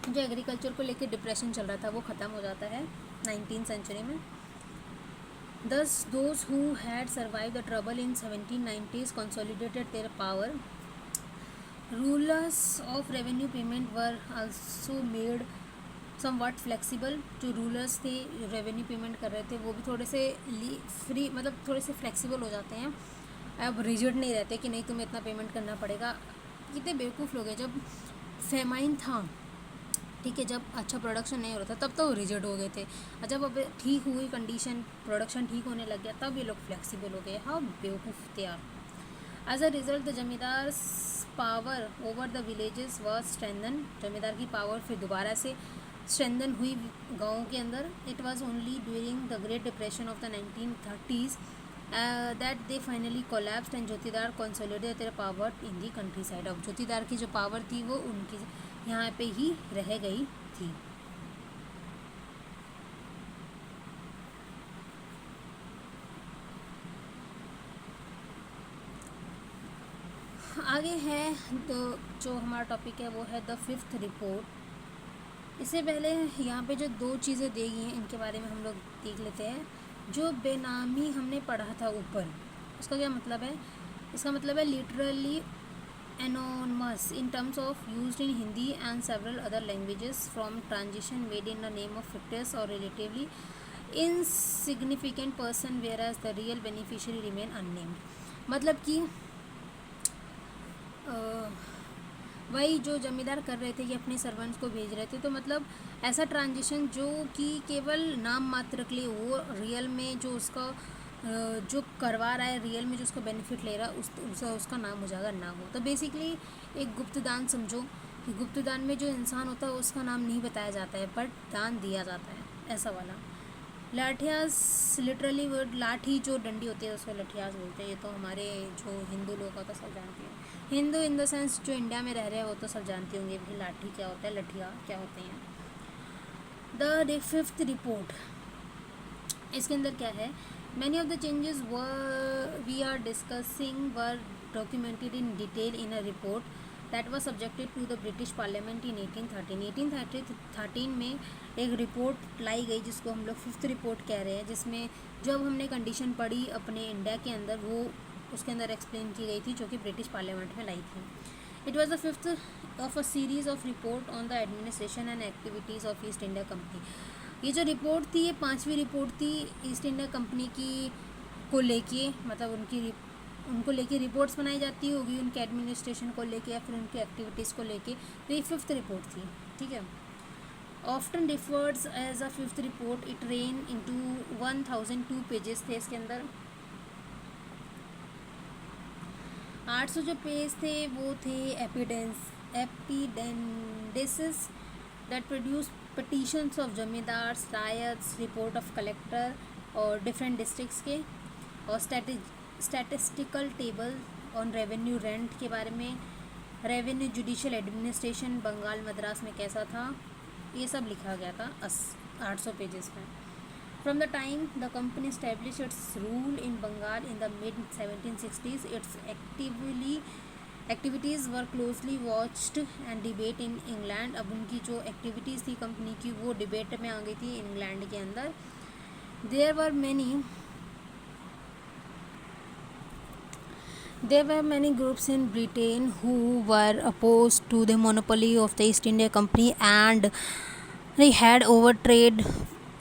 जो एग्रीकल्चर को लेकर डिप्रेशन चल रहा था वो ख़त्म हो जाता है 19th सेंचुरी में। Thus those who had survived the trouble in 1790s consolidated their power। Rulers of revenue payment were also made somewhat flexible। जो रूलर्स थे रेवेन्यू पेमेंट कर रहे थे वो भी थोड़े से फ्री, मतलब थोड़े से फ्लेक्सिबल हो जाते हैं, अब रिजिड नहीं रहते कि नहीं तुम्हें इतना पेमेंट करना पड़ेगा। कितने बेवकूफ़ लोग हैं, जब फेमाइन था, ठीक है, जब अच्छा प्रोडक्शन नहीं हो रहा था तब तो रिजिड हो गए थे, और जब अब ठीक हुई कंडीशन, प्रोडक्शन ठीक होने लग गया, तब ये लोग फ्लेक्सिबल हो गए। हाँ बेवकूफ़ थे यार। एज अ रिजल्ट द जमींदार power over the villages was strengthen. जमींदार की पावर फिर दोबारा से स्ट्रेंथन हुई गाँव के अंदर। It was only during the Great Depression of द 1930s that they finally collapsed and jotedar consolidated their power in the countryside. अब ज्योतिदार की जो पावर थी वो उनकी यहाँ पे ही रह गई थी। आगे है तो जो हमारा टॉपिक है वो है द फिफ्थ रिपोर्ट। इससे पहले यहाँ पे जो दो चीज़ें दी गई हैं इनके बारे में हम लोग देख लेते हैं। जो बेनामी हमने पढ़ा था ऊपर, उसका क्या मतलब है? इसका मतलब है literally anonymous in terms of used in Hindi and several other languages from transition made in the name of fictitious और relatively insignificant person whereas the real beneficiary remain unnamed. मतलब कि वही जो जमींदार कर रहे थे कि अपने सर्वेंट्स को भेज रहे थे, तो मतलब ऐसा ट्रांजिशन जो कि केवल नाम मात्र के लिए हो, रियल में जो उसका जो करवा रहा है, रियल में जो उसका बेनिफिट ले रहा है उसका नाम हो जाएगा ना हो। तो बेसिकली एक गुप्तदान समझो कि गुप्तदान में जो इंसान होता है उसका नाम नहीं बताया जाता है बट दान दिया जाता है, ऐसा वाला। लाठियास लिटरली वर्ड, लाठी जो डंडी होती है उसको लठियास बोलते हैं। ये तो हमारे जो हिंदू लोग होता है सब जानते हैं, हिंदू इन द सेंस जो इंडिया में रह रहे हैं वो तो सब जानते होंगे भी लाठी क्या होता है, लठिया क्या होते हैं। द फिफ्थ रिपोर्ट, इसके अंदर क्या है? Many of the changes we are discussing were documented in detail in a report that was subjected to the British parliament in 1813 में एक रिपोर्ट लाई गई जिसको हम लोग फिफ्थ रिपोर्ट कह रहे हैं, जिसमें जो अब हमने कंडीशन पढ़ी अपने इंडिया के अंदर वो उसके अंदर एक्सप्लेन की गई थी, जो कि ब्रिटिश पार्लियामेंट में लाई थी। It was the fifth of a series of report on the administration and activities of east India company. ये जो रिपोर्ट थी ये 5वीं रिपोर्ट थी ईस्ट इंडिया कंपनी की को लेके, मतलब उनको लेके रिपोर्ट्स बनाई जाती होगी उनके एडमिनिस्ट्रेशन को लेके या फिर उनकी एक्टिविटीज़ को लेके। तो ये फिफ्थ रिपोर्ट थी, ठीक है। Often referred as a fifth report, it ran into 1002 pages थे इसके अंदर। 800 जो पेज थे वो थे appendices that produce petitions of zamindars, ryots, report of collector और डिफरेंट डिस्ट्रिक्ट्स के, और statistical table on revenue rent के बारे में, revenue judicial administration Bengal Madras में कैसा था, ये सब लिखा गया था 800 पेजेस में। From the time the company established its rule in Bengal in the mid-1760s, its activities were closely watched and debate in England। अब उनकी जो एक्टिविटीज़ थी कंपनी की वो डिबेट में आ गई थी इंग्लैंड के अंदर। There were many groups in Britain who were opposed to the monopoly of the East India Company and they had overtrade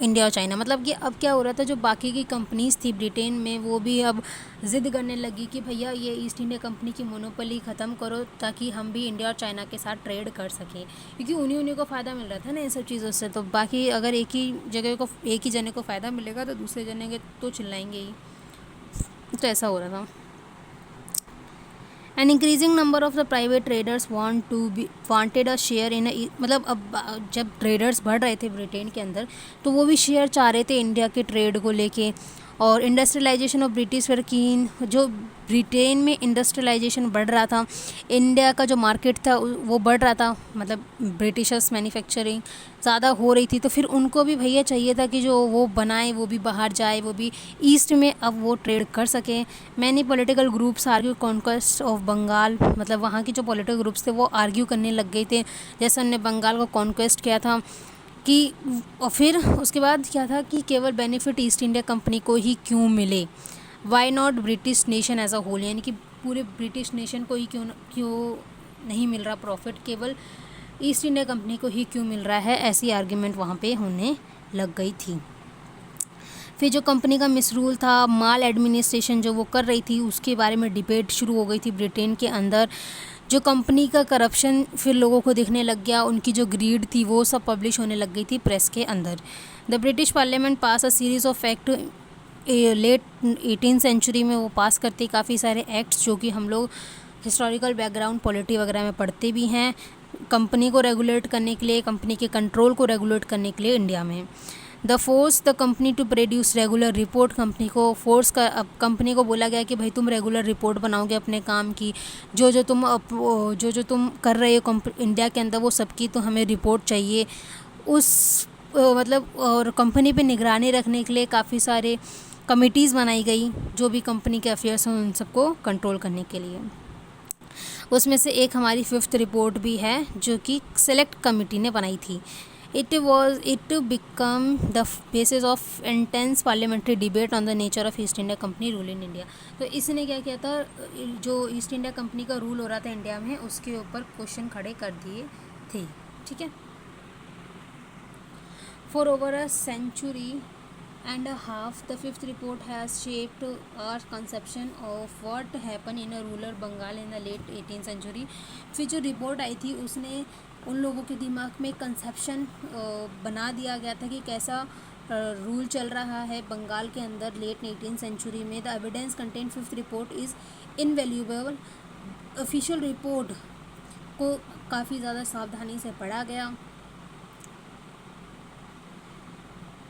India और चाइना। मतलब कि अब क्या हो रहा था, जो बाकी की कंपनीज़ थी ब्रिटेन में वो भी अब ज़िद करने लगी कि भैया ये ईस्ट इंडिया कंपनी की मोनोपोली ख़त्म करो ताकि हम भी इंडिया और चाइना के साथ ट्रेड कर सकें, क्योंकि उन्हीं को फ़ायदा मिल रहा था ना इन सब चीज़ों से। तो बाकी अगर एक ही जने को फ़ायदा मिलेगा तो दूसरे जने के तो चिल्लाएंगे ही। तो ऐसा हो रहा था। An increasing number of the private traders wanted a share in मतलब अब जब ट्रेडर्स बढ़ रहे थे ब्रिटेन के अंदर तो वो भी शेयर चाह रहे थे इंडिया के ट्रेड को लेके। और इंडस्ट्रियलाइजेशन ऑफ ब्रिटिश वर कीन, जो ब्रिटेन में इंडस्ट्रियलाइजेशन बढ़ रहा था, इंडिया का जो मार्केट था वो बढ़ रहा था, मतलब ब्रिटिशर्स मैन्युफैक्चरिंग ज़्यादा हो रही थी, तो फिर उनको भी भैया चाहिए था कि जो वो बनाए वो भी बाहर जाए, वो भी ईस्ट में अब वो ट्रेड कर सकें। Many political groups argue conquest of Bengal, मतलब वहाँ के जो पॉलिटिकल ग्रुप्स थे वो आर्ग्यू करने लग गए थे, जैसे उन्होंने बंगाल को कॉन्क्वेस्ट किया था कि, और फिर उसके बाद क्या था कि केवल बेनिफिट ईस्ट इंडिया कंपनी को ही क्यों मिले, why not British nation as a whole, यानी कि पूरे ब्रिटिश नेशन को ही क्यों नहीं मिल रहा प्रॉफिट, केवल ईस्ट इंडिया कंपनी को ही क्यों मिल रहा है, ऐसी आर्ग्यूमेंट वहाँ पे होने लग गई थी। फिर जो कंपनी का मिसरूल था, माल एडमिनिस्ट्रेशन जो वो कर रही थी, उसके बारे में डिबेट शुरू हो गई थी ब्रिटेन के अंदर। जो कंपनी का करप्शन फिर लोगों को दिखने लग गया, उनकी जो ग्रीड थी वो सब पब्लिश होने लग गई थी प्रेस के अंदर। The British parliament pass a series of act late 18th century में, वो पास करती काफ़ी सारे एक्ट्स जो कि हम लोग हिस्टोरिकल बैकग्राउंड पॉलिटी वगैरह में पढ़ते भी हैं, कंपनी को रेगुलेट करने के लिए, कंपनी के कंट्रोल को रेगुलेट करने के लिए इंडिया में। The force the company to produce regular report, company को फोर्स कर, अब कंपनी को बोला गया कि भाई तुम रेगुलर रिपोर्ट बनाओगे अपने काम की, जो तुम कर रहे हो इंडिया के अंदर वो सबकी तो हमें रिपोर्ट चाहिए। उस मतलब और कंपनी पे निगरानी रखने के लिए काफ़ी सारे कमिटीज़ बनाई गई, जो भी कंपनी के अफेयर्स हैं उन सबको कंट्रोल करने के लिए। उसमें से एक हमारी 5th रिपोर्ट भी है जो कि सेलेक्ट कमेटी ने बनाई थी। It become the basis of intense parliamentary debate on the nature of East India Company rule in India। तो इसने क्या किया था, जो ईस्ट इंडिया कंपनी का रूल हो रहा था इंडिया में, उसके ऊपर क्वेश्चन खड़े कर दिए थे। ठीक है। For over a century and a half, the 5th report has shaped our conception of what happened in a rural Bengal in the late 18th century। फिर जो रिपोर्ट आई थी उसने उन लोगों के दिमाग में कंसेप्शन बना दिया गया था कि कैसा रूल चल रहा है बंगाल के अंदर लेट 18th सेंचुरी में। The evidence contain 5th report is invaluable. Official report को काफ़ी ज़्यादा सावधानी से पढ़ा गया।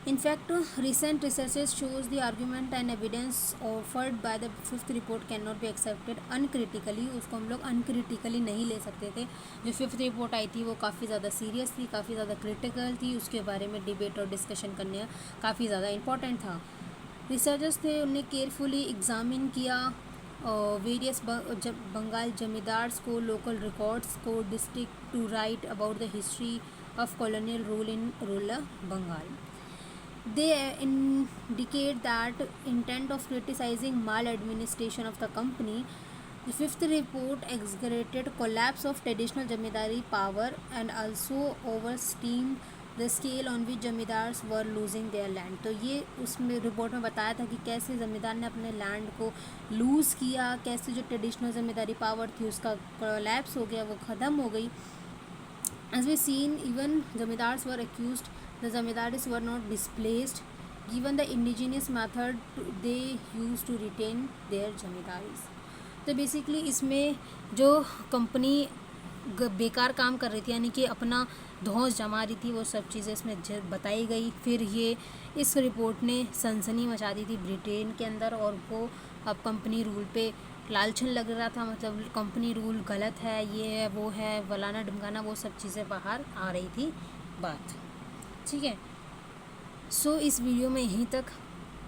In fact, recent researches shows the argument and evidence offered by the 5th report cannot be accepted uncritically। उसको हम लोग uncritically नहीं ले सकते थे। जो 5th रिपोर्ट आई थी वो काफ़ी ज़्यादा सीरियस थी, काफ़ी ज़्यादा क्रिटिकल थी, उसके बारे में डिबेट और डिस्कशन करना काफ़ी ज़्यादा इम्पॉर्टेंट था। रिसर्चर्स थे, उन्हें केयरफुली एग्जामिन किया वेरियस बंगाल जमींदार्स को, लोकल रिकॉर्ड्स को, district to write about the history of colonial rule in rural Bengal. They indicate that intent of criticizing maladministration of the company. The 5th report exaggerated collapse of traditional zamindari power and also oversteamed the scale on which zamindars were losing their land। तो ये उसमें report में बताया था कि कैसे ज़मींदार ने अपने लैंड को लूज़ किया, कैसे जो ट्रेडिशनल ज़मींदारी पावर थी उसका कोलैप्स हो गया, वो ख़त्म हो गई। As we seen, even zamindars were accused the zamindars were not displaced given the indigenous method they used to retain their zamindars। तो बेसिकली इसमें जो कंपनी बेकार काम कर रही थी, यानी कि अपना धौंस जमा रही थी, वो सब चीज़ें इसमें बताई गई। फिर ये इस रिपोर्ट ने सनसनी मचा दी थी ब्रिटेन के अंदर, और वो अब कंपनी रूल पे लालचन लग रहा था, मतलब कंपनी रूल गलत है, ये है वो है, वलाना ढमकाना, वो सब चीज़ें बाहर आ रही थी बात। ठीक है। सो इस वीडियो में यहीं तक,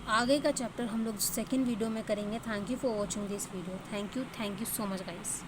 आगे का चैप्टर हम लोग सेकंड वीडियो में करेंगे। Thank you for watching this video. Thank you so much guys.